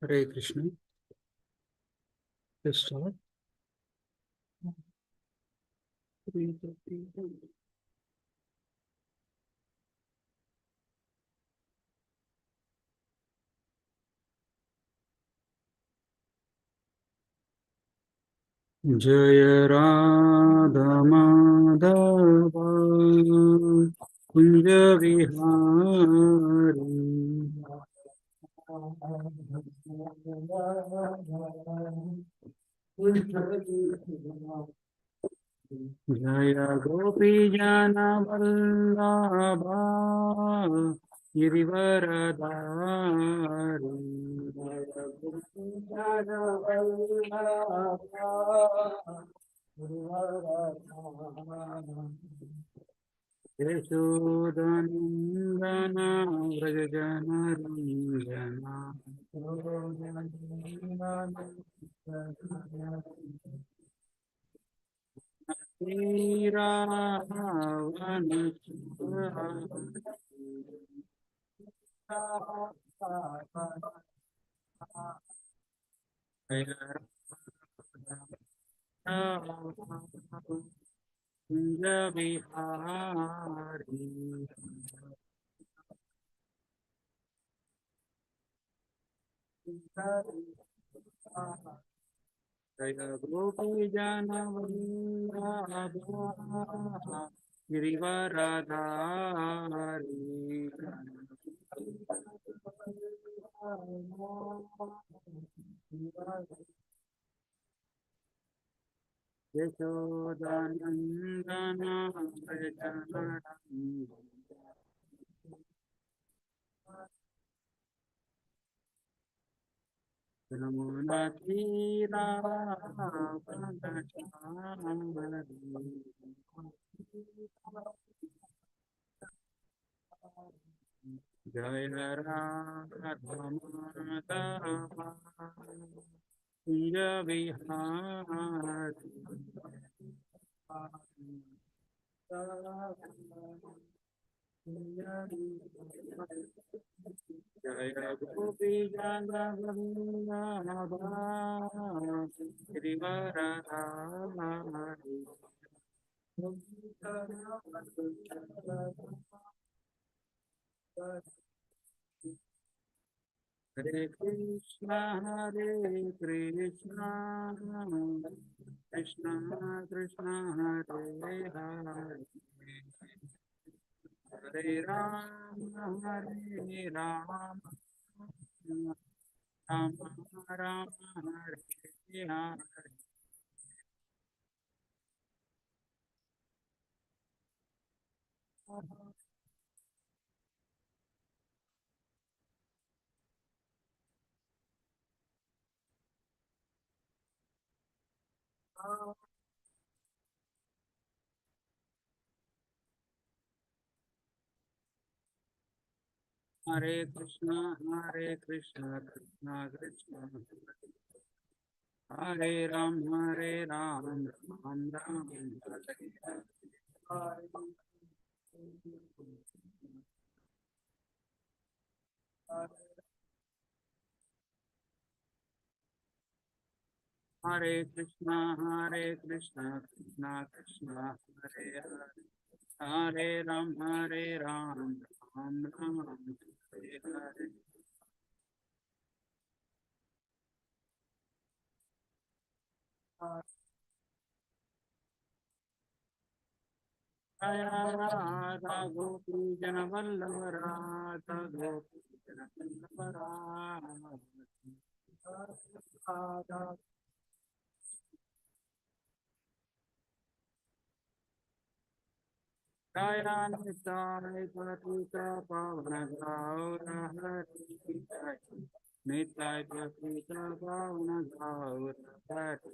Hare Krishna. Let's start. जय राधा माधव कुंज विहारी जय गोपी जन वल्लभा गिरिवरधारी जय गोपी जन वल्लभा गिरिवरधारी यशोदनन्दन व्रजजनरञ्जना श्रीरावण कुंज विहारी जय गोपी जन वल्लभा गिरिवरधारी यशोदानन्दन जय राधा माधव कुंज विहारी जय गोपी जन वल्लभा गिरिवरधारी हरे कृष्णा कृष्णा कृष्णा हरे हरे हरे राम राम राम हरे हरे कृष्णा कृष्णा कृष्णा हरे राम राम राम हरे कृष्णा कृष्णा कृष्णा हरे हरे हरे राम राम राम हरे हरे जय राधा गोपी जन वल्लभ राधा गोपी जन वल्लभ राधा निताय पतित पावन गौर हरि निताय पतित पावन गौर हरि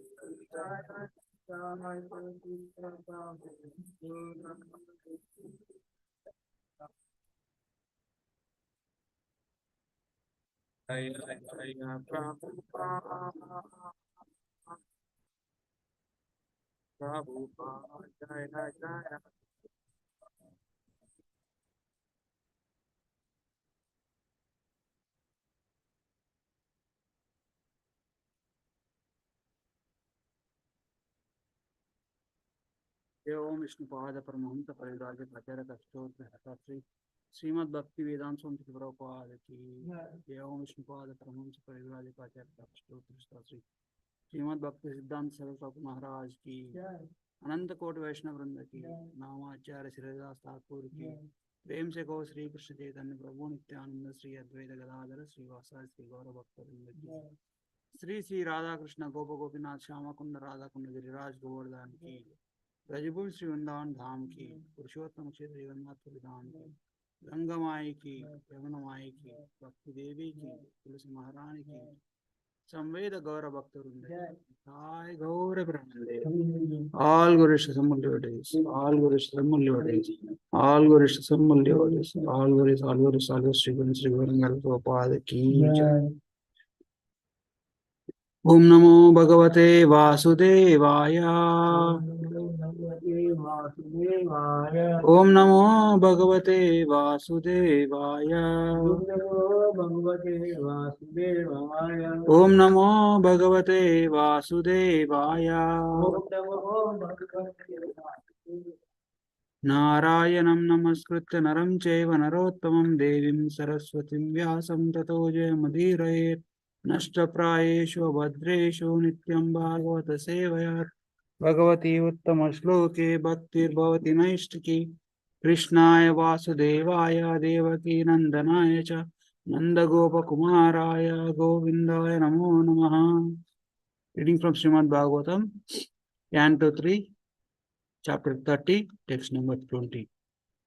जय जय प्रभु प्रभु जय जय ओम विष्णुपाद परमहंस परिव्राजक आचार्य कष्टोत्तर श्री श्रीमद् भक्ति वेदांत स्वामी प्रभुपाद की जय। ओम विष्णुपाद परमहंस परिव्राजक आचार्य कष्टोत्तर श्री श्रीमद् भक्ति सिद्धांत सरस्वती महाराज की अनंत कोटि वैष्णव वृंद की नामाचार्य श्रीदास ठाकुर की प्रेम से कहो श्री कृष्ण चैतन्य प्रभु नित्यानंद श्री अद्वैत गदाधर श्रीवासादि श्री गौरव भक्त वृंद की श्री श्री राधा कृष्ण गोप गोपीनाथ श्यामा कुंड राधा कुंड गिरिराज गोवर्धन की ब्रजभूमि श्री वृंदावन धाम की पुरुषोत्तम क्षेत्र जगन्नाथ धाम की गंगा माई की यमुना माई की भक्ति देवी की तुलसी महारानी की संवेद गौर भक्त वृंद Hi, Gaur Brahmande. All Gurus Samulyodes, all Gurus Samulyodes, all Gurus Samulyodes, all Gurus, all Gurus, Sri Guru Prabhupada ki jai. Om Namo Bhagavate Vasudevaya. Om Namo Bhagavate Vasudevaya. Om Namo Bhagavate Vasudevaya. Narayanam Namaskritya Naram Chaiva Narottamam Devim Saraswatim Vyasam Tato Jayamudirayet Nashtaprayeshu Bhadreshu Nityam Bhagavata Sevayat Bhagavati Uttama Shloke Bhaktir Bhavati Naishtaki Krishnaya Vasudevaya Devaki Nandanaya Cha Nanda Gopa Kumaraya Govindaya Namo Namaha. Reading from Srimad Bhagavatam, Canto 3, Chapter 30, text number 20.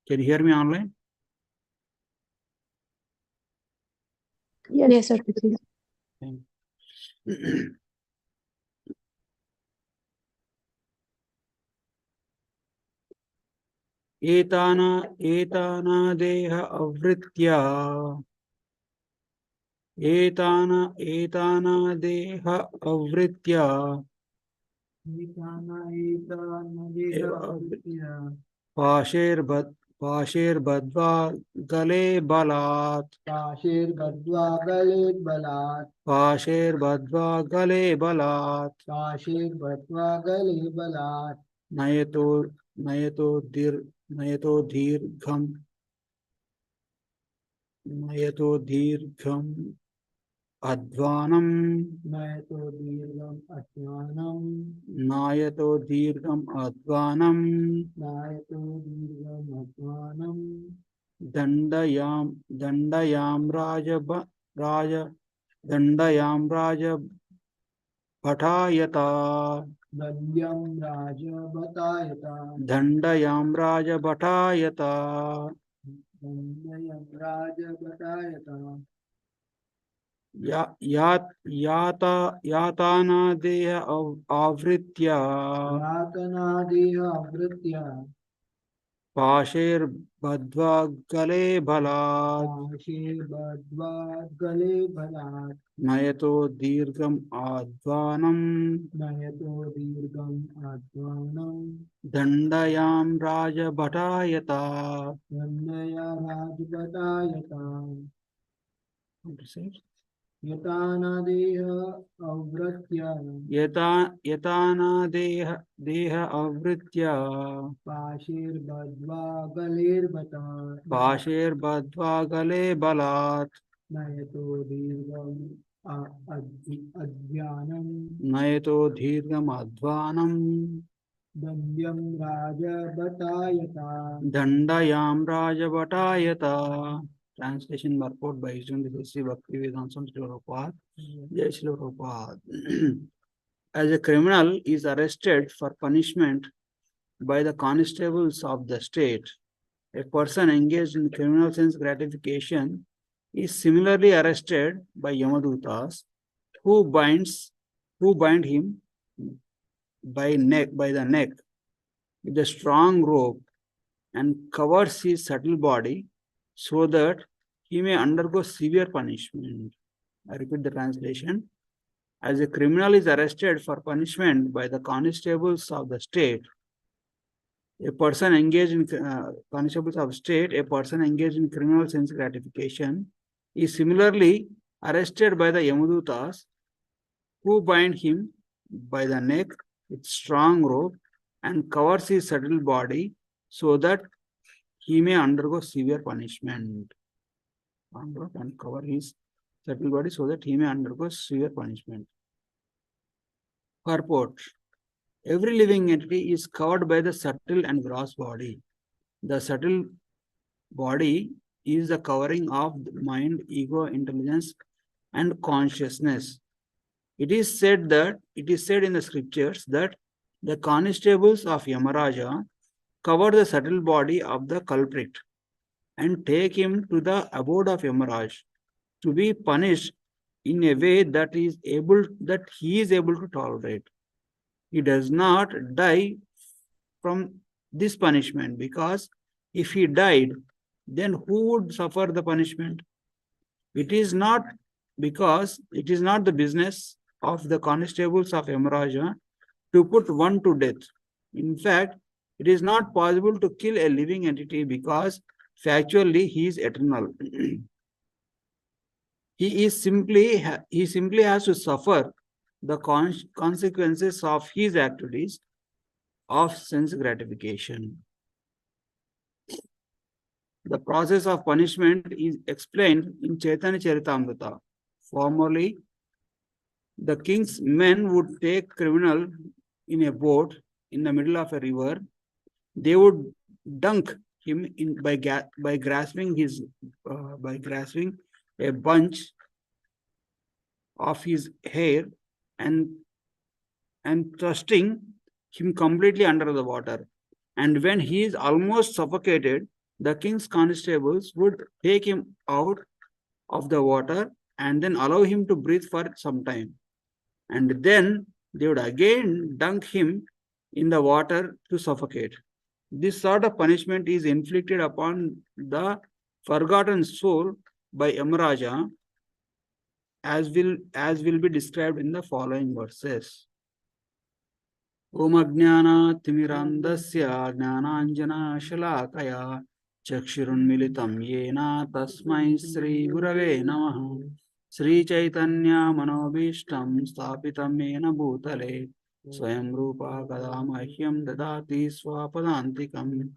Can you hear me online? Yes, sir. Aitana देह आवृत्या Aitana देह आवृत्या पाशैर्बद्ध्वा गले बलात् पाशैर्बद्ध्वा गले बलात् नयतो दीर्घम अध्वानम नायतो दीर्घम अध्वानम दंडयाम राज भटायता दंडयाम राज भटायता यातना देह आवृत्या पाशैर्बद्ध्वा गले बलात् नयतो दीर्घम आध्वानम दंडयाम राज भटायता यताना देह आवृत्या पाशैर्बद्ध्वा गले बलात् नयतो दीर्घम अध्वानम दंडयाम राज भटायता. Translation purport by His Sri Bhakti Vedanta Swami Prabhupada. Jai Shri Prabhupada. As a criminal is arrested for punishment by the constables of the state, a person engaged in criminal sense gratification is similarly arrested by Yamadutas, who bind him by the neck with a strong rope and covers his subtle body so that he may undergo severe punishment. I repeat the translation. As a criminal is arrested for punishment by the constables of the state, a person engaged in criminal sense gratification is similarly arrested by the Yamadutas, who bind him by the neck with strong rope and covers his subtle body so that he may undergo severe punishment. And cover his subtle body so that he may undergo severe punishment. Purport. Every living entity is covered by the subtle and gross body. The subtle body is the covering of the mind, ego, intelligence, and consciousness. It is said in the scriptures that the constables of Yamaraja cover the subtle body of the culprit and take him to the abode of Yamaraj to be punished in a way that he is able to tolerate. He does not die from this punishment, because if he died, then who would suffer the punishment? It is not the business of the constables of Yamaraja to put one to death. In fact, it is not possible to kill a living entity because factually he is eternal. He simply has to suffer the consequences of his activities of sense gratification. The process of punishment is explained in Chaitanya Charitamrita. Formerly, the king's men would take criminal in a boat in the middle of a river. They would dunk him by grasping a bunch of his hair and thrusting him completely under the water. And when he is almost suffocated, the king's constables would take him out of the water and then allow him to breathe for some time. And then they would again dunk him in the water to suffocate. This sort of punishment is inflicted upon the forgotten soul by Yamaraja, as will be described in the following verses. Om Ajnana-timirandasya Jnananjana-shalakaya Chakshirunmilitam Yena Tasmai Sri Gurave Namaha Sri Chaitanya Manobishtam Stapitam Yena Bhutale Swayam Rupa Kadamahyam Dadati Swapadantikam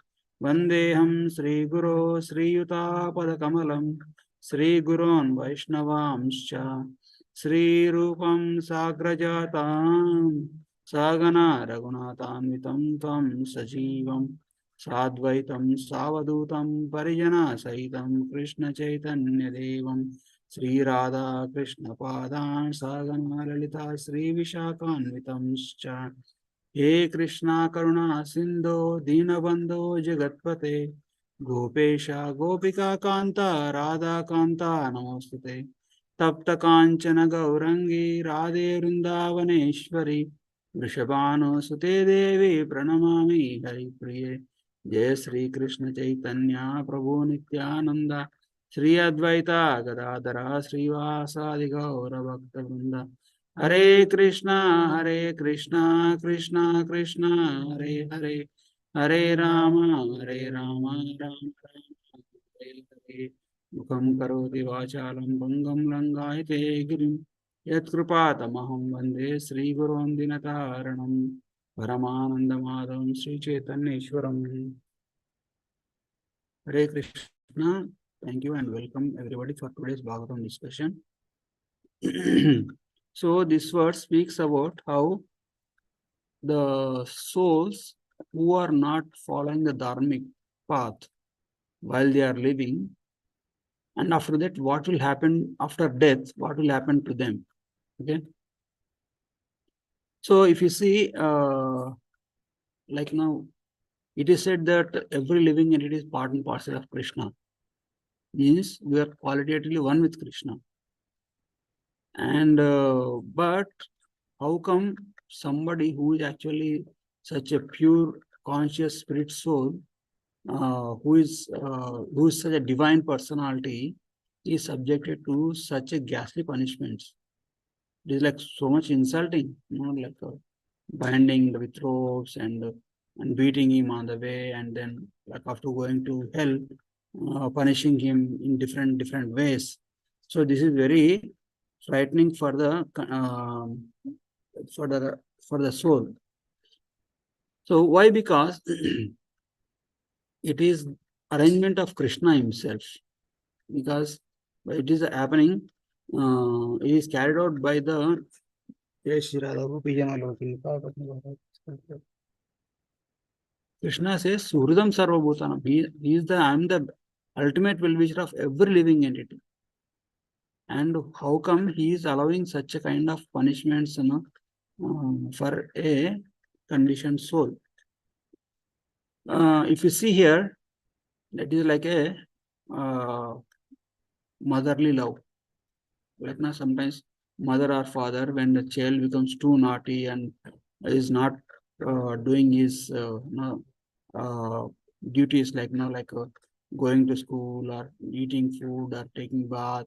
Vandeham Sri Guru Sri Yuta Padakamalam Sri Gurun Vaishnavamscha Sri Rupam Sagrajatam Sagana Raghunatamvitam Tam Sajivam Sadvaitam Savadutam Parijana Saitam Krishna Chaitanya Devam Sri Radha Krishna Padan Sagana Lalita Sri Vishakhanvitamscha He Krishna Karuna Sindho Dinabandho Jagatpate Gopesha Gopika Kanta Radha Kanta Namostute Tapta Kanchana Gaurangi Radhe Vrindavaneshwari Vrishabhanu Sute Devi Pranamami Hari Priye Jai Sri Krishna Chaitanya Prabhu Nityananda Sri Advaita Gadadara Srivasadi Gaura Bhakta Vrinda Hare Krishna Krishna Krishna Hare Hare Hare Rama Rama Hare Hare Mukham Karoti Vachalam Bhangam Langayate Girim Yatkrupatamaham Vande Sri Gurun Dinataranam Paramanandamatam Sri Chaitanyeshwaram. Hare Krishna. Thank you and welcome everybody for today's Bhagavatam discussion. So this verse speaks about how the souls who are not following the dharmic path while they are living, and after that, what will happen after death, what will happen to them. Okay. So if you see, like now, it is said that every living entity is part and parcel of Krishna. Means we are qualitatively one with Krishna. And but how come somebody who is actually such a pure conscious spirit soul, who is such a divine personality, is subjected to such a ghastly punishments? It is like so much insulting, like binding with ropes and beating him on the way, and then like after going to hell, punishing him in different ways. So this is very frightening for the soul. So why? Because it is arrangement of Krishna himself. Because it is happening, it is carried out by the Krishna says, Suhridam Sarvabhutanam. He is the I am the ultimate well-wisher of every living entity. And how come he is allowing such a kind of punishments, for a conditioned soul? If you see here, that is like a uh, motherly love. Like now, sometimes mother or father, when the child becomes too naughty and is not doing his uh, duties, like going to school or eating food or taking bath,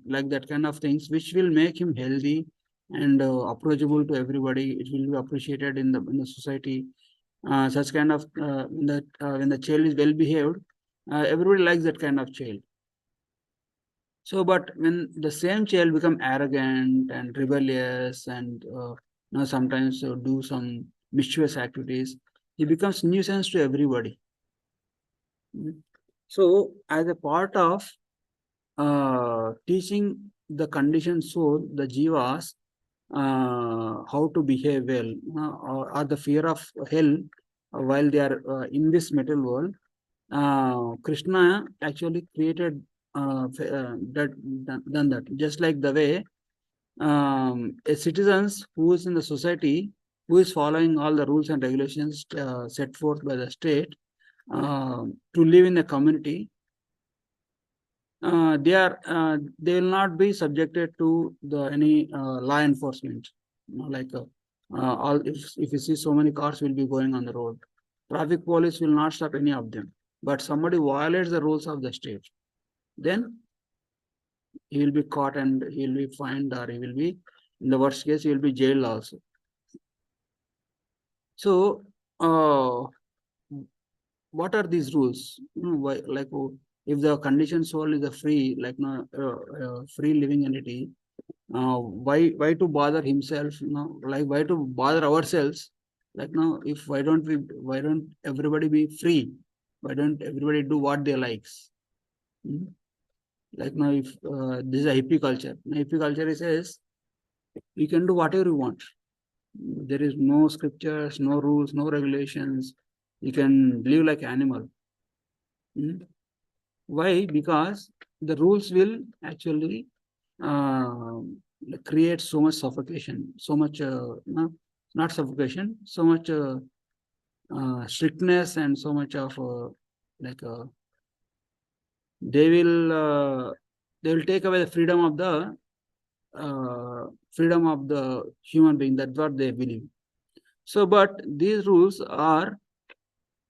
like that kind of things, which will make him healthy and approachable to everybody. It will be appreciated in the society. Such kind of when the child is well behaved, everybody likes that kind of child. So, but when the same child become arrogant and rebellious and sometimes do some mischievous activities, he becomes nuisance to everybody. Mm. So, as a part of teaching the conditioned soul, the jivas, how to behave well, or the fear of hell while they are in this material world, Krishna actually created done that. Just like the way a citizens who is in the society, who is following all the rules and regulations set forth by the state to live in a community, they will not be subjected to the any law enforcement. All if you see so many cars will be going on the road, traffic police will not stop any of them. But somebody violates the rules of the state, then he will be caught and he will be fined, or he will be, in the worst case, he will be jailed also. So, what are these rules? Why, if the conditioned soul is a free, free living entity, why to bother himself? Why to bother ourselves? If why don't everybody be free? Why don't everybody do what they likes? Hmm? If this is a hippie culture, hippie culture says you can do whatever you want. There is no scriptures, no rules, no regulations. You can live like animal. Hmm? Why? Because the rules will actually uh, create so much suffocation, so much no, not suffocation, so much strictness, and so much of like they will uh, they will take away the freedom of the human being. That's what they believe. So, but these rules are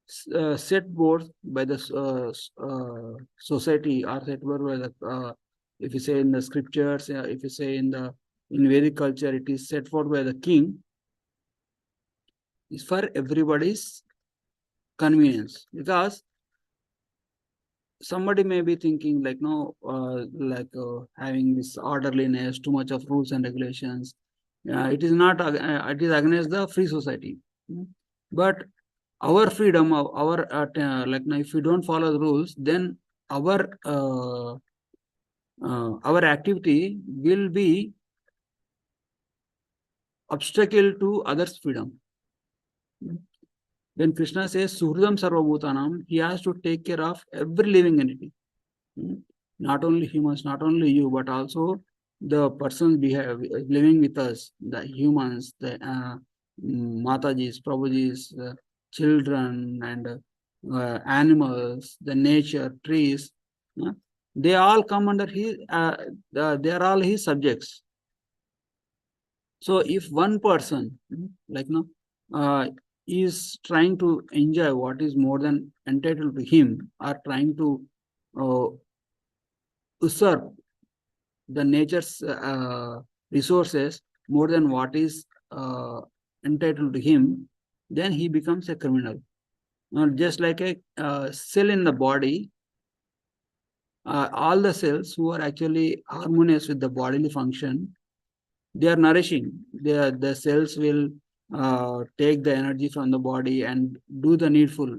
set forth by the society, or set forth by the if you say in the scriptures, if you say in Vedic culture, it is set forth by the king. Is for everybody's convenience, because somebody may be thinking having this orderliness, too much of rules and regulations. It is not. It is against the free society. Mm. But our freedom, our if we don't follow the rules, then our activity will be obstacle to others' freedom. When Krishna says Suhridam Sarvabhutanam, he has to take care of every living entity. Not only humans, not only you, but also the persons living with us, the humans, the Matajis, Prabhujis, children, and animals, the nature, trees. They all come under his, they are all his subjects. So if one person, is trying to enjoy what is more than entitled to him, or trying to uh, usurp the nature's resources more than what is entitled to him, then he becomes a criminal. Just like a cell in the body, all the cells who are actually harmonious with the bodily function, they are nourishing. The cells will take the energy from the body and do the needful,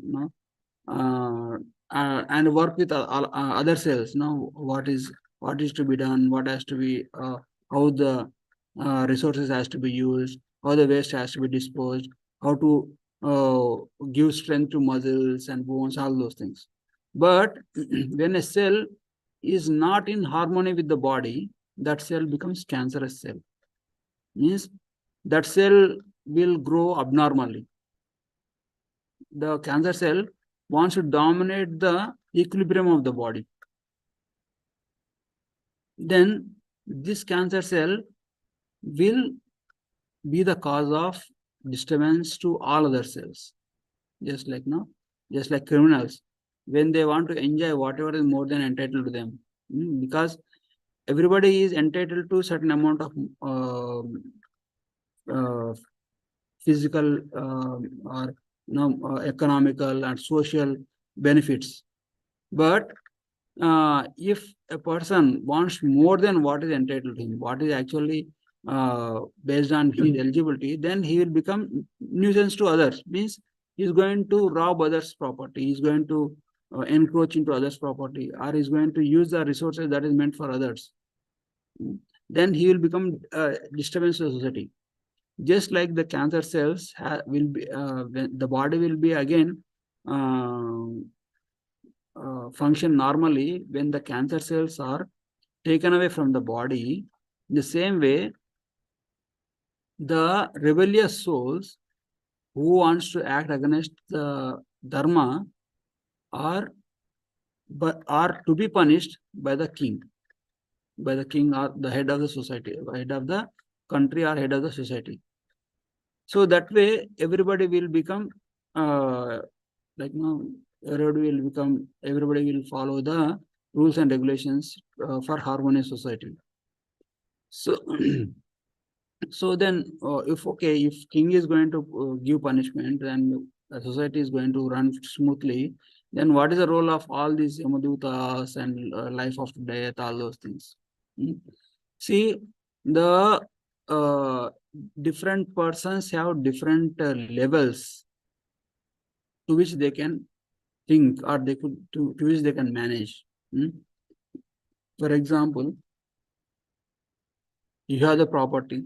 and work with other cells. What is to be done, what has to be, how the resources has to be used, how the waste has to be disposed, how to give strength to muscles and bones, all those things. But when a cell is not in harmony with the body, that cell becomes cancerous cell. Means that cell will grow abnormally. The cancer cell wants to dominate the equilibrium of the body. Then this cancer cell will be the cause of disturbance to all other cells. Just like just like criminals, when they want to enjoy whatever is more than entitled to them, because everybody is entitled to certain amount of uh, physical or economical and social benefits. But if a person wants more than what is entitled to him, what is actually based on his eligibility, then he will become nuisance to others. Means he is going to rob others' property, he is going to encroach into others' property, or is going to use the resources that is meant for others. Then he will become disturbance to the society. Just like the cancer cells will be, the body will be again function normally when the cancer cells are taken away from the body. In the same way, the rebellious souls who wants to act against the dharma are to be punished by the king, or the head of the society, head of the country, or head of the society. So that way, everybody will become like everybody will follow the rules and regulations for harmonious society. So so then, if king is going to give punishment, then the society is going to run smoothly, then what is the role of all these yamadutas and life after death, all those things? See, the different persons have different levels to which they can think, or they could to which they can manage. For example, you have the property,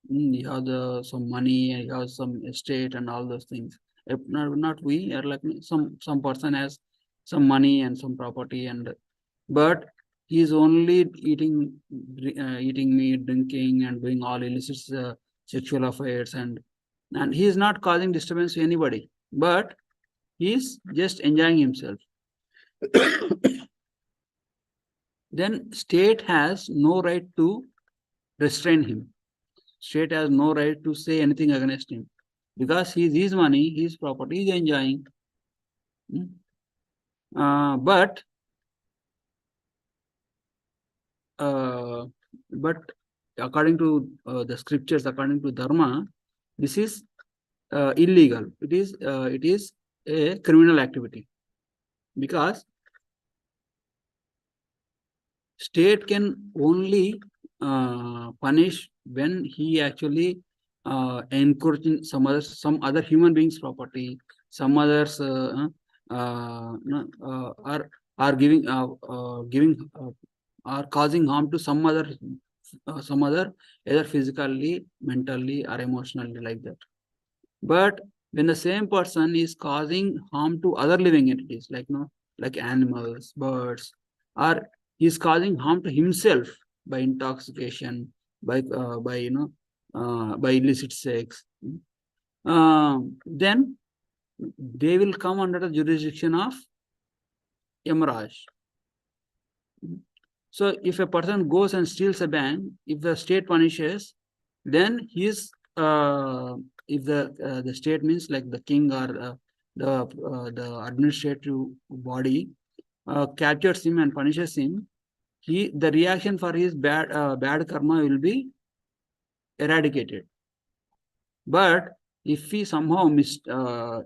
you have some money, and you have some estate and all those things. If not we are like some person has some money and some property, but he is only eating meat, drinking, and doing all illicit sexual affairs, and he is not causing disturbance to anybody, but he is just enjoying himself. Then state has no right to restrain him. State has no right to say anything against him, because his money, his property, is enjoying. But according to the scriptures, according to dharma, this is illegal. It is a criminal activity, because state can only punish when he actually encouraging some other human beings' property, some others are giving are causing harm to some other, either physically, mentally, or emotionally, like that. But when the same person is causing harm to other living entities, like animals, birds, or he's causing harm to himself by intoxication, by illicit sex, then they will come under the jurisdiction of Yamaraj. So if a person goes and steals a bank, if the state punishes, then if the state means like the king, or the administrative body captures him and punishes him, the reaction for his bad karma will be eradicated. But if he somehow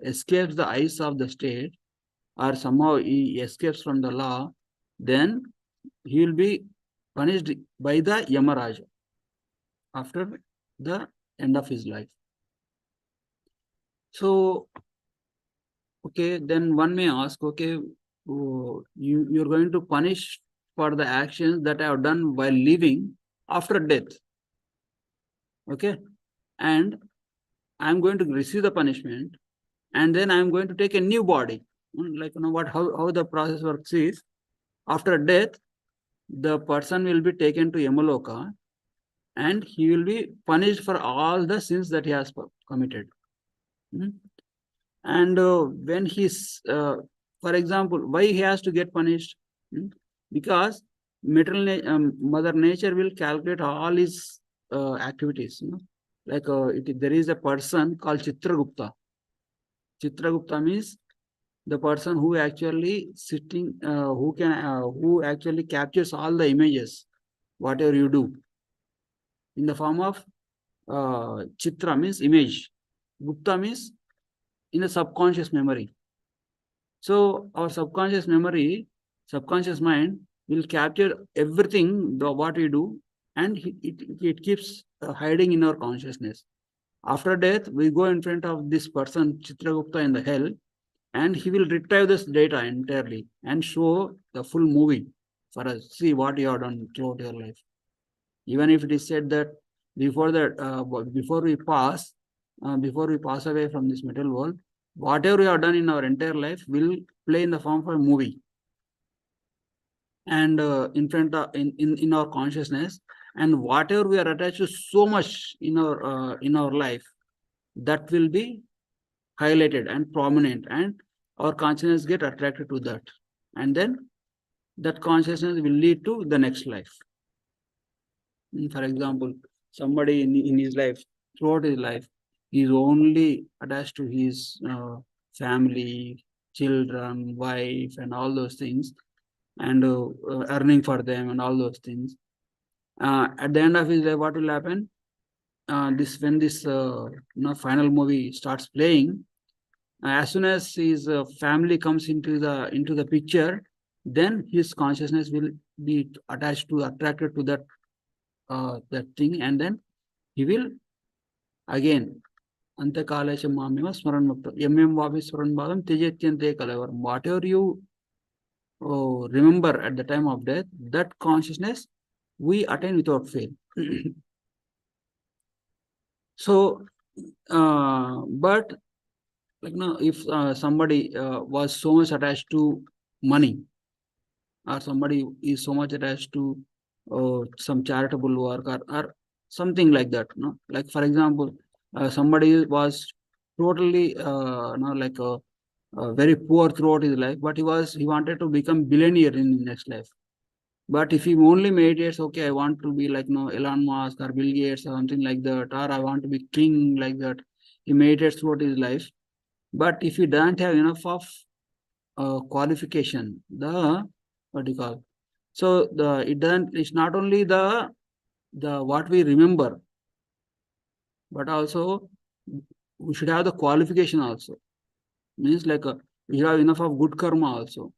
escapes the eyes of the state, or somehow he escapes from the law, then he will be punished by the Yamaraja after the end of his life. So, okay, then one may ask, okay, you're going to punish for the actions that I have done while living after death. Okay, and I'm going to receive the punishment, and then I'm going to take a new body. Like what how the process works is, after death, the person will be taken to Yamaloka, and he will be punished for all the sins that he has committed. Hmm? And when he's for example, why he has to get punished? Hmm? Because mother nature will calculate all his activities, like there is a person called Chitragupta. Chitragupta means the person who actually sitting who actually captures all the images whatever you do in the form of chitra means image, gupta means in a subconscious memory. So our subconscious mind will capture everything what we do, and it keeps hiding in our consciousness. After death, we go in front of this person Chitragupta in the hell, and he will retrieve this data entirely and show the full movie for us. See what you have done throughout your life. Even if it is said that before that, before we pass away from this material world, whatever we have done in our entire life will play in the form of a movie, and in front of in our consciousness, and whatever we are attached to so much in our life, that will be highlighted and prominent, and our consciousness get attracted to that, and then that consciousness will lead to the next life. For example, somebody in his life, throughout his life, he is only attached to his family, children, wife, and all those things, and earning for them and all those things. At the end of his life, what will happen? This when this final movie starts playing, as soon as his family comes into the picture, then his consciousness will be attracted to that thing, and then he will again antakalesha mameva smaran mukta mm vavi smaran badam tejetyante kalavar. Whatever you remember at the time of death, that consciousness we attain without fail. So but like if somebody was so much attached to money, or somebody is so much attached to some charitable work, or something like that, like for example, somebody was totally like a very poor throughout his life, but he wanted to become billionaire in his next life. But if he only meditates, okay, I want to be like Elon Musk or Bill Gates or something like that, or I want to be king like that, he meditates throughout his life. But if he doesn't have enough of qualification, the what do you call, so it's not only the what we remember, but also we should have the qualification also. Means like we have enough of good karma also.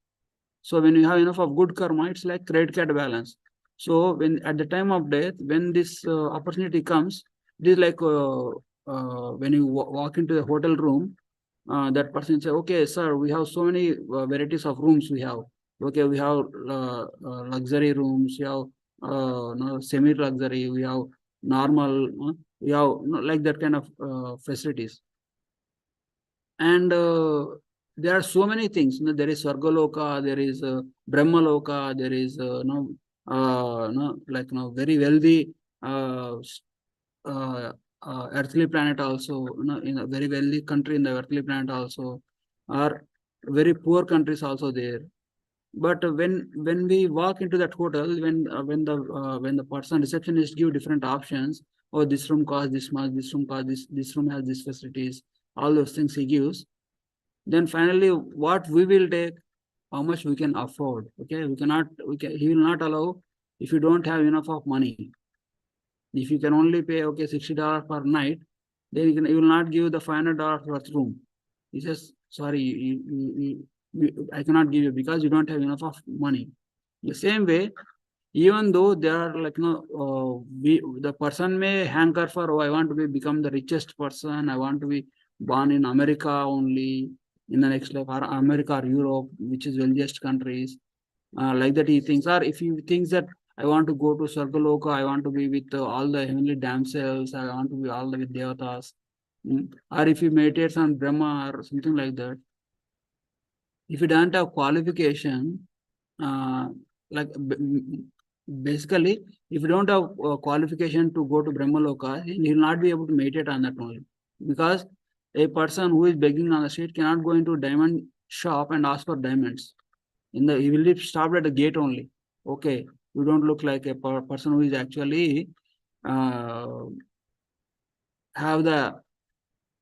So when you have enough of good karma, it's like credit card balance. So when at the time of death, when this opportunity comes, it is like when you walk into the hotel room, that person say, okay, sir, we have so many varieties of rooms we have. Okay, we have luxury rooms, we have no, semi-luxury, we have normal, we have like that kind of facilities. And there are so many things. There is Swargaloka, there is Brahmaloka, there is like very wealthy uh, earthly planet also, in a very wealthy country in the earthly planet also, or very poor countries also there. But when we walk into that hotel, when the person receptionist give different options, oh, this room costs this much, this room costs this room has these facilities, all those things he gives, then finally what we will take, how much we can afford. Okay, he will not allow if you don't have enough of money. If you can only pay, okay, $60 per night, then he will not give the $500 worth room. He says, sorry, I cannot give you because you don't have enough of money. The same way, even though there are like the person may hanker for, oh, I want to become the richest person, I want to be born in America only in the next life, or America or Europe, which is wealthiest countries. Like that he thinks, or if he thinks that I want to go to Sargaloka, I want to be with all the heavenly damsels, I want to be all the with devatas. Or if he meditates on Brahma or something like that, if you don't have qualification, uh, like basically, if you don't have qualification to go to Brahmaloka, he will not be able to meditate on that only. Because a person who is begging on the street cannot go into a diamond shop and ask for diamonds. He will be stopped at the gate only. Okay, you don't look like a person who is actually uh, have the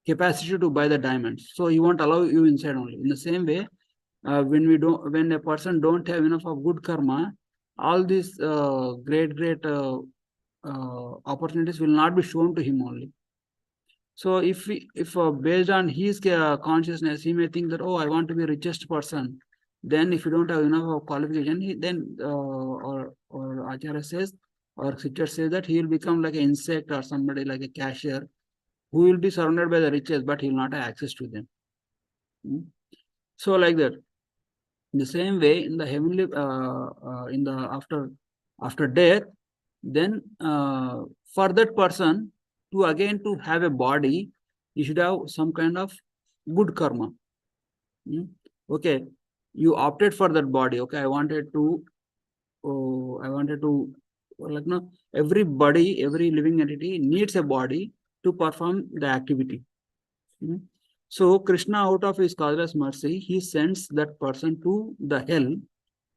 capacity to buy the diamonds. So he won't allow you inside only. In the same way, when a person don't have enough of good karma, all these great opportunities will not be shown to him only. So if based on his consciousness, he may think that, oh, I want to be richest person. Then if you don't have enough of qualification, or Acharya says, or Sitter says that he will become like an insect or somebody like a cashier who will be surrounded by the riches, but he will not have access to them. So like that. In the same way, in the heavenly, in the after death, then for that person to again to have a body, you should have some kind of good karma. Okay, you opted for that body. Okay, I wanted to, like no, everybody, every living entity needs a body to perform the activity. So Krishna, out of his causeless mercy, he sends that person to the hell,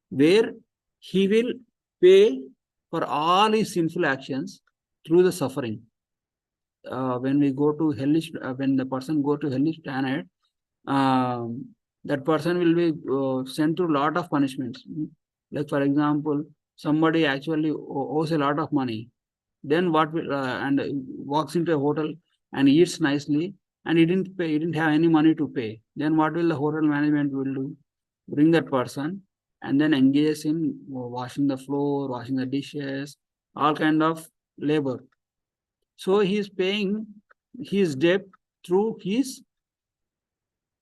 where he will pay for all his sinful actions through the suffering. When we go to hellish, when the person go to hellish planet, that person will be sent to a lot of punishments. Like for example, somebody actually owes a lot of money. Then what will and walks into a hotel and eats nicely, and he didn't pay. He didn't have any money to pay. Then what will the hotel management will do? Bring that person and then engage in washing the floor, washing the dishes, all kind of labor. So he is paying his debt through his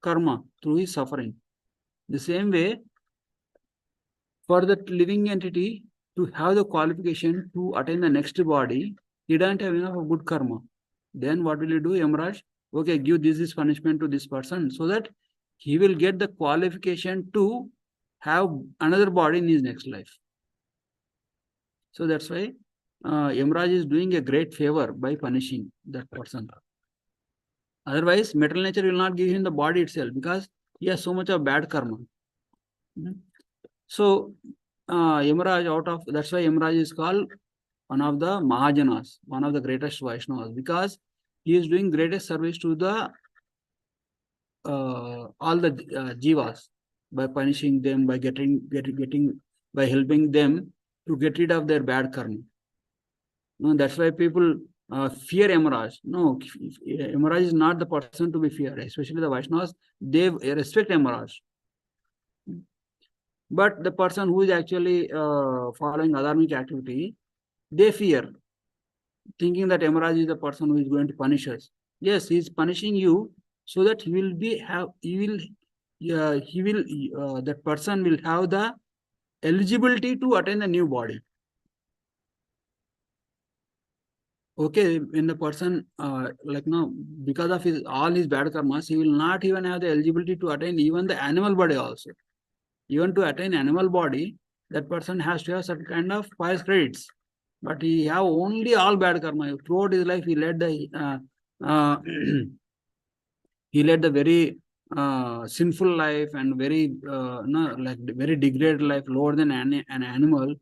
karma, through his suffering. The same way, for that living entity to have the qualification to attain the next body, he don't have enough of good karma. Then what will you do, Yamraj? Okay, give this punishment to this person so that he will get the qualification to have another body in his next life. So that's why Yamraj is doing a great favor by punishing that person. Otherwise, material nature will not give him the body itself because he has so much of bad karma. So, Yamaraj, that's why Yamaraj is called one of the Mahajanas, one of the greatest Vaishnavas, because he is doing greatest service to the all the jivas by punishing them, by by helping them to get rid of their bad karma. No, that's why people fear Yamaraj. No, Yamaraj is not the person to be feared, especially the Vaishnavas. They respect Yamaraj. But the person who is actually following adharmic activity, they fear, thinking that Yamaraj is the person who is going to punish us. Yes, he is punishing you so that that person will have the eligibility to attain the new body. Okay, when the person because of all his bad karmas, he will not even have the eligibility to attain even the animal body also. Even to attain animal body, that person has to have certain kind of pious credits. But he have only all bad karma. Throughout his life, he led the he led the very sinful life and very very degraded life, lower than an animal.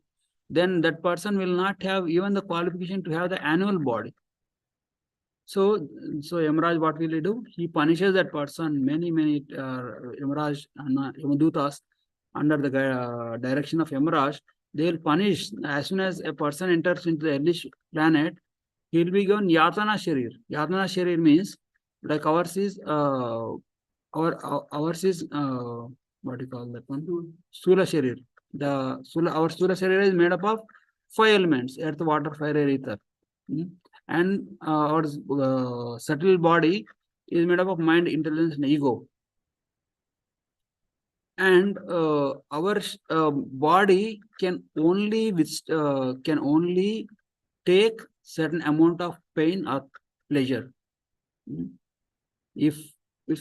Then that person will not have even the qualification to have the animal body. So Yamaraj, what will he do? He punishes that person. Many Yamaraj and Yamadutas under the direction of Yamaraj, they will punish as soon as a person enters into the hellish planet. He will be given Yatana Sharir. Yatana Sharir means like ours is ours is what do you call that one? Sula Sharir. Our Sula Sharir is made up of 5 elements: earth, water, fire, air, ether. And our subtle body is made up of mind, intelligence, and ego. And our body can only take certain amount of pain or pleasure. Mm. If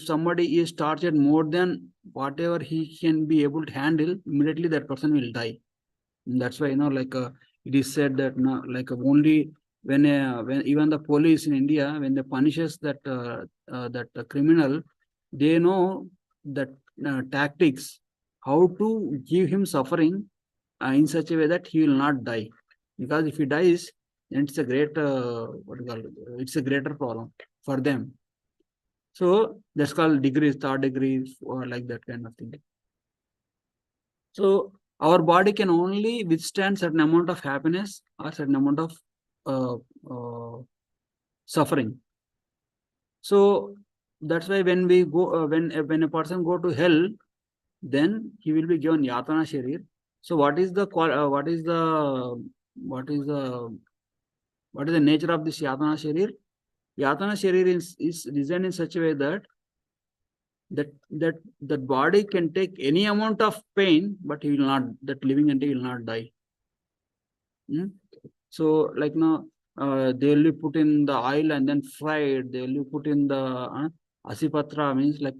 somebody is tortured more than whatever he can be able to handle, immediately that person will die. And that's why it is said that only when even the police in India, when they punishes that criminal, they know that tactics how to give him suffering in such a way that he will not die. Because if he dies, then it's a great what do you call it? It's a greater problem for them. So that's called degrees, third degree, or like that kind of thing. So our body can only withstand certain amount of happiness or certain amount of uh, uh, suffering. So that's why when we go, when a person go to hell, then he will be given yatana sharir. So what is the what is the nature of this yatana sharir? Yatana sharir is designed in such a way that body can take any amount of pain, but he will not, that living entity will not die. Hmm? So like now they will put in the oil and then fried. They will put in the asipatra, means like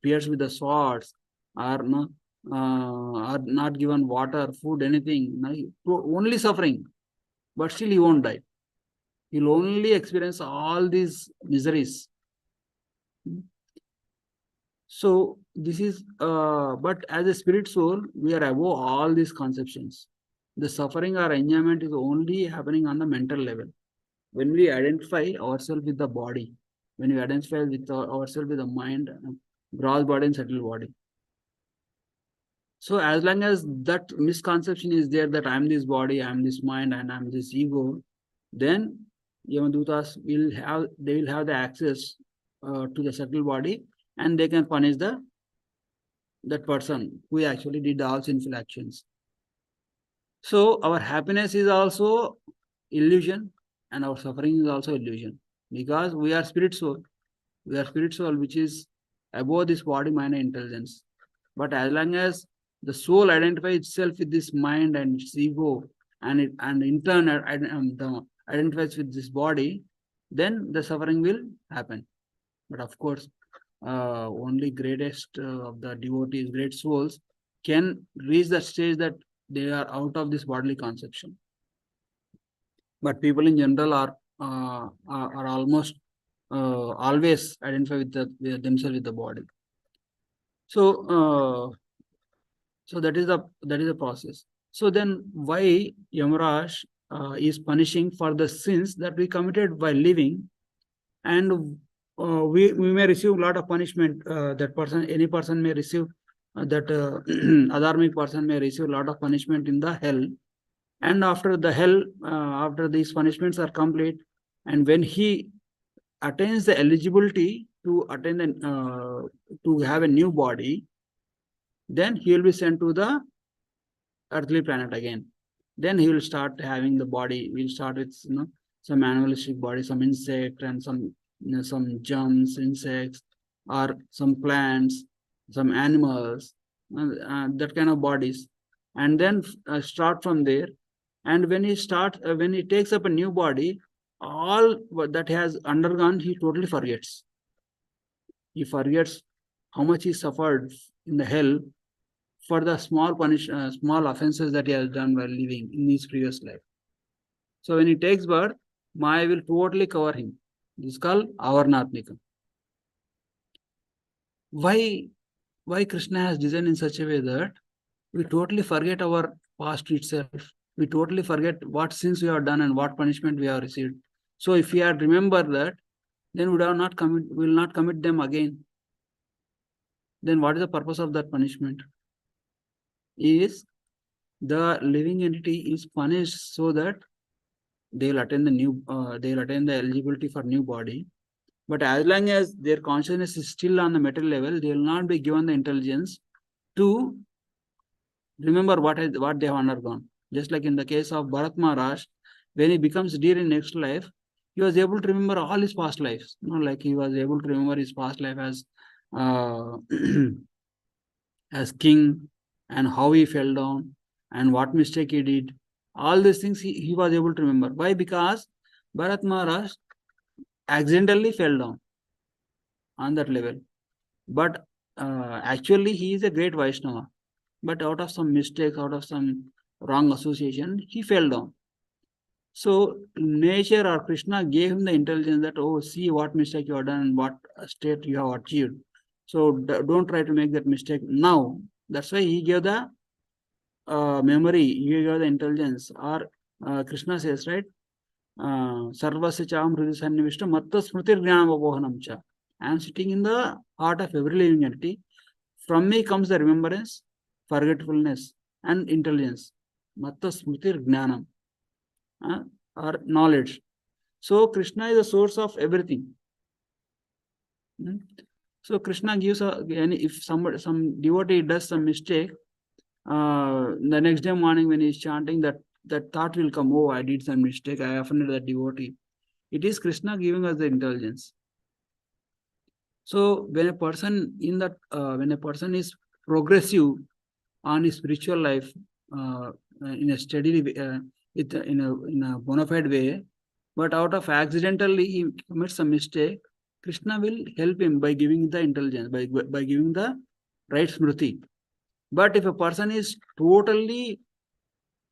pierced with the swords, or no, are not given water, food, anything. No, only suffering, but still he won't die. He'll only experience all these miseries. Hmm? So this is, but as a spirit soul, we are above all these conceptions. The suffering or enjoyment is only happening on the mental level. When we identify ourselves with the body, when we identify with ourselves with the mind, gross body and subtle body. So as long as that misconception is there that I am this body, I am this mind, and I am this ego, then Yamadutas they will have the access to the subtle body, and they can punish that person who actually did all sinful actions. So our happiness is also illusion, and our suffering is also illusion, because we are spirit soul. We are spirit soul, which is above this body, mind, and intelligence. But as long as the soul identifies itself with this mind and its ego, and in turn identifies with this body, then the suffering will happen. But of course, only greatest of the devotees, great souls, can reach that stage that they are out of this bodily conception. But people in general are almost always identify with themselves with the body. So that is the process. So then why Yamaraj is punishing for the sins that we committed while living, and we may receive a lot of punishment. Any person may receive that adharmic person may receive a lot of punishment in the hell, and after the hell, after these punishments are complete, and when he attains the eligibility to to have a new body, then he will be sent to the earthly planet again. Then he will start having the body. We'll start with some animalistic body, some insect, and some germs, insects, or some plants, some animals, that kind of bodies, and then start from there. And when he takes up a new body, all that he has undergone, he totally forgets. He forgets how much he suffered in the hell for the small offenses that he has done while living in his previous life. So when he takes birth, Maya will totally cover him. This is called Avarnatmika. Why Krishna has designed in such a way that we totally forget our past itself. We totally forget what sins we have done and what punishment we have received. So if we had remembered that, then we will not commit them again. Then what is the purpose of that punishment? Is the living entity is punished so that they will attain the eligibility for new body. But as long as their consciousness is still on the material level, they will not be given the intelligence to remember what they have undergone. Just like in the case of Bharat Maharaj, when he becomes deer in next life, he was able to remember all his past lives. Like he was able to remember his past life as uh, as king, and how he fell down and what mistake he did. All these things he was able to remember. Why? Because Bharat Maharaj accidentally fell down on that level. But actually, he is a great Vaishnava. But out of some mistakes, out of some wrong association, he fell down. So nature or Krishna gave him the intelligence that, oh, see what mistake you have done and what state you have achieved. So don't try to make that mistake now. That's why he gave the memory, he gave the intelligence. Or Krishna says, right? Sarvasya cham hridi sannivishta matta smriti jnanavabohanam cha. I am sitting in the heart of every living entity. From me comes the remembrance, forgetfulness, and intelligence. Matta smriti jnanam, or knowledge. So Krishna is the source of everything. So Krishna gives if some devotee does some mistake, the next day morning when he is chanting, that thought will come, oh, I did some mistake, I offended that devotee. It is Krishna giving us the intelligence. So when a person is progressive on his spiritual life, in a steady in a bona fide way, but out of accidentally he commits a mistake, Krishna will help him by giving the intelligence, by giving the right smriti. But if a person is totally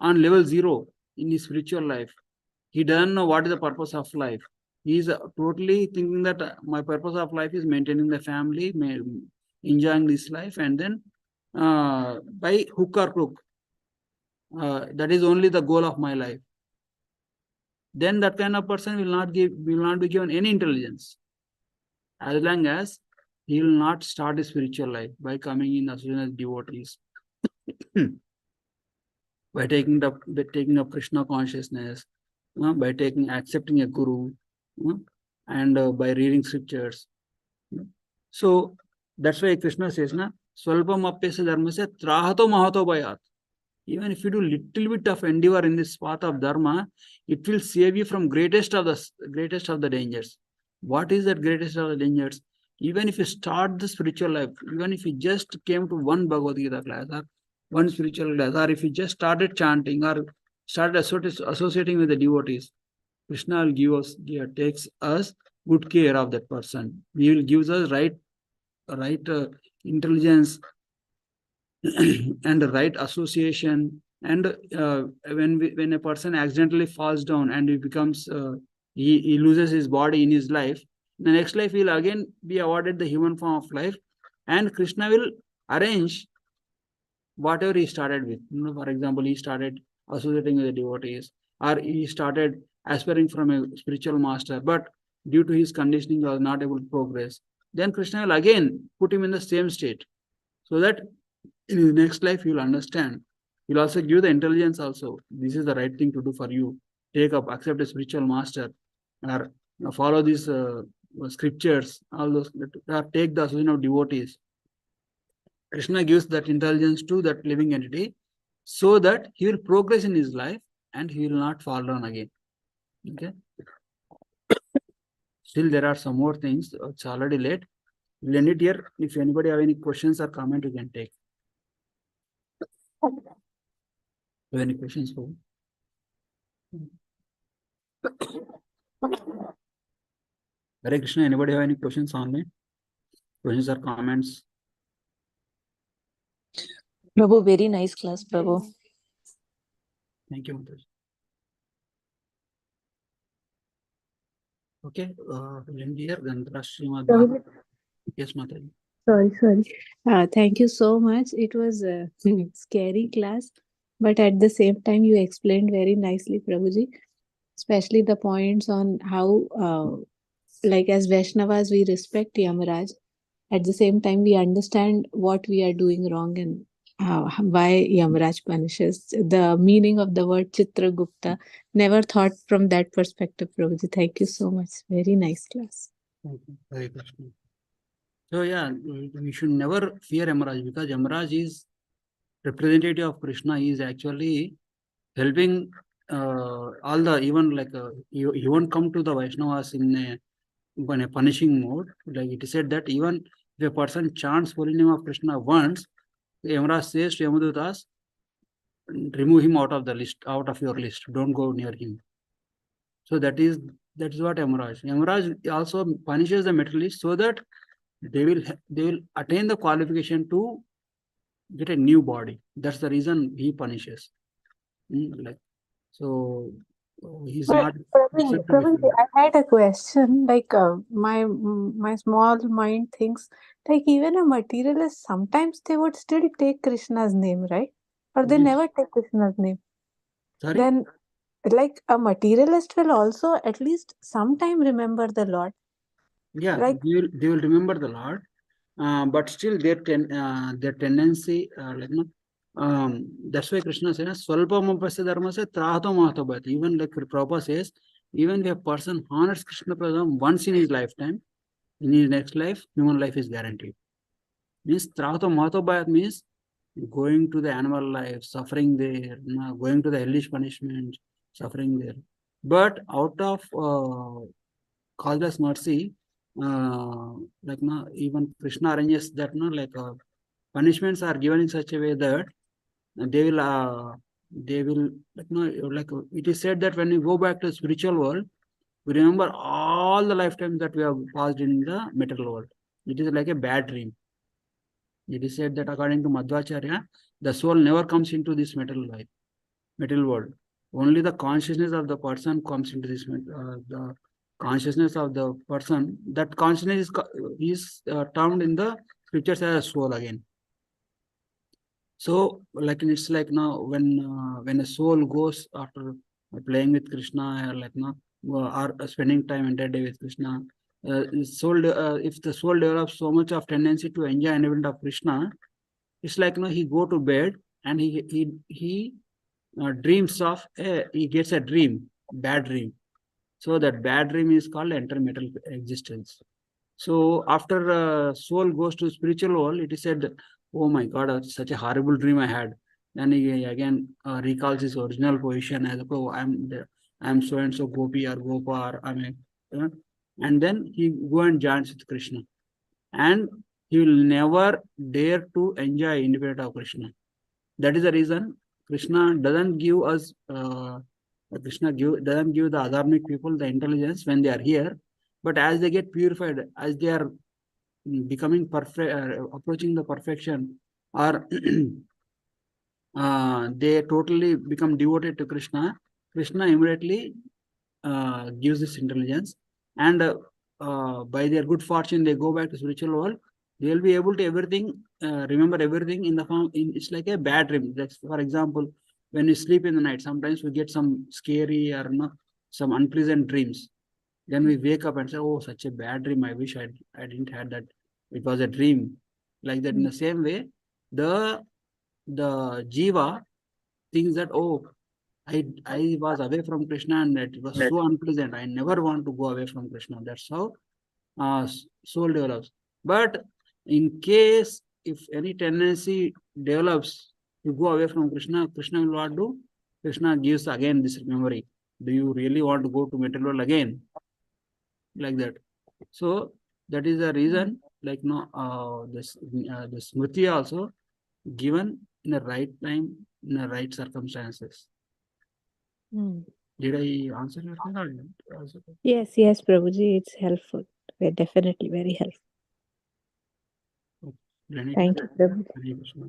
on level 0 in his spiritual life, he doesn't know what is the purpose of life. He is totally thinking that my purpose of life is maintaining the family, enjoying this life, and then by hook or crook, that is only the goal of my life. Then that kind of person will not be given any intelligence, as long as he will not start his spiritual life by coming in association as devotees, by taking up Krishna consciousness, by accepting a guru, and by reading scriptures. So that's why Krishna says, na, Swalpam apyasya dharmasya trahato mahato bhayat. Even if you do little bit of endeavor in this path of dharma, it will save you from greatest of the dangers. What is that greatest of the dangers? Even if you start the spiritual life, even if you just came to one Bhagavad Gita class or one spiritual class, or if you just started chanting or started associating with the devotees, Krishna will takes us good care of that person. He will give us right intelligence and the right association. And when a person accidentally falls down and he becomes he loses his body in his life, in the next life he will again be awarded the human form of life, and Krishna will arrange whatever he started with. For example, he started associating with the devotees, or he started aspiring from a spiritual master, but due to his conditioning he was not able to progress. Then Krishna will again put him in the same state, so that in his next life you'll understand. He'll also give the intelligence also. This is the right thing to do for you. Accept a spiritual master, or follow these scriptures, all those, or take the association of devotees. Krishna gives that intelligence to that living entity, so that he will progress in his life and he will not fall down again. Okay. Still, there are some more things. It's already late. We'll end it here. If anybody have any questions or comment, you can take. Have any questions? Hare Krishna, anybody have any questions on me? Questions or comments? Prabhu, very nice class, Prabhu. Thank you, Mataji. Okay, we'll end here. Then Prabhu. Yes, Mataji. Sorry. Thank you so much. It was a scary class, but at the same time, you explained very nicely, Prabhuji, especially the points on how, like as Vaishnavas, we respect Yamaraj. At the same time, we understand what we are doing wrong and why Yamaraj punishes. The meaning of the word Chitragupta, never thought from that perspective, Prabhuji. Thank you so much. Very nice class. Thank you. Hare Krishna. So yeah, we should never fear Yamaraj, because Yamaraj is representative of Krishna. He is actually helping all the even like he won't come to the Vaishnavas in a punishing mode. Like it is said that even if a person chants holy name of Krishna once, the Yamaraj says to Yamadutas, remove him out of the list, out of your list. Don't go near him. So that is what Yamaraj. Yamaraj also punishes the materialists so that they will attain the qualification to get a new body. That's the reason he punishes. Like so, he's But not Prabhu, accepted to be Prabhu, punished. I had a question. Like my small mind thinks like even a materialist sometimes they would still take Krishna's name, right? Or they Yes. never take Krishna's name. Sorry. Then like a materialist will also at least sometime remember the Lord. Yeah, Like they will remember the Lord, but still their tendency, that's why Krishna says, "Swalpamapasya dharmasya trahato mahato bhayati." Even like Prabhupada says, even if a person honors Krishna Prasad once in his lifetime, in his next life, human life is guaranteed. Means trahato mahato bhayat means going to the animal life, suffering there, going to the hellish punishment, suffering there. But out of causeless mercy, even Krishna arranges that punishments are given in such a way that they will like it is said that when we go back to the spiritual world, we remember all the lifetimes that we have passed in the material world. It is like a bad dream. It is said that according to Madhvacharya, the soul never comes into this material world. Only the consciousness of the person comes into this. The consciousness of the person, that consciousness is termed in the scriptures as soul again. So, like it's like now when a soul goes after playing with Krishna, or like now or spending time entire day with Krishna, if the soul develops so much of tendency to enjoy an event of Krishna, it's like he go to bed and he dreams of he gets a dream, bad dream. So that bad dream is called intermittent existence. So after soul goes to spiritual world, it is said, "Oh my God, such a horrible dream I had." Then he again recalls his original position as, "Oh, I'm so and so gopi or gopa, or and then he go and joins with Krishna, and he will never dare to enjoy independent of Krishna. That is the reason Krishna doesn't give us doesn't give the adharmic people the intelligence when they are here, but as they get purified, as they are becoming perfect, approaching the perfection, or they totally become devoted to Krishna, Krishna immediately gives this intelligence, and by their good fortune, they go back to spiritual world. They will be able to remember everything in the form. It's like a bad dream. That's, for example, when we sleep in the night, sometimes we get some scary or some unpleasant dreams. Then we wake up and say, "Oh, such a bad dream. I wish I didn't had that. It was a dream." Like that. In the same way, the the jiva thinks that, "Oh, I was away from Krishna and it was so unpleasant. I never want to go away from Krishna." That's how soul develops. But in case if any tendency develops to go away from Krishna, Krishna will what do? Krishna gives again this memory. Do you really want to go to material world again? Like that. So that is the reason, like no, the smriti also given in the right time, in the right circumstances. mm. Did I answer your question or did I answer? Yes, Prabhuji, it's helpful. Definitely very helpful. Okay. Lenita? Thank you, Prabhu. Hare Krishna.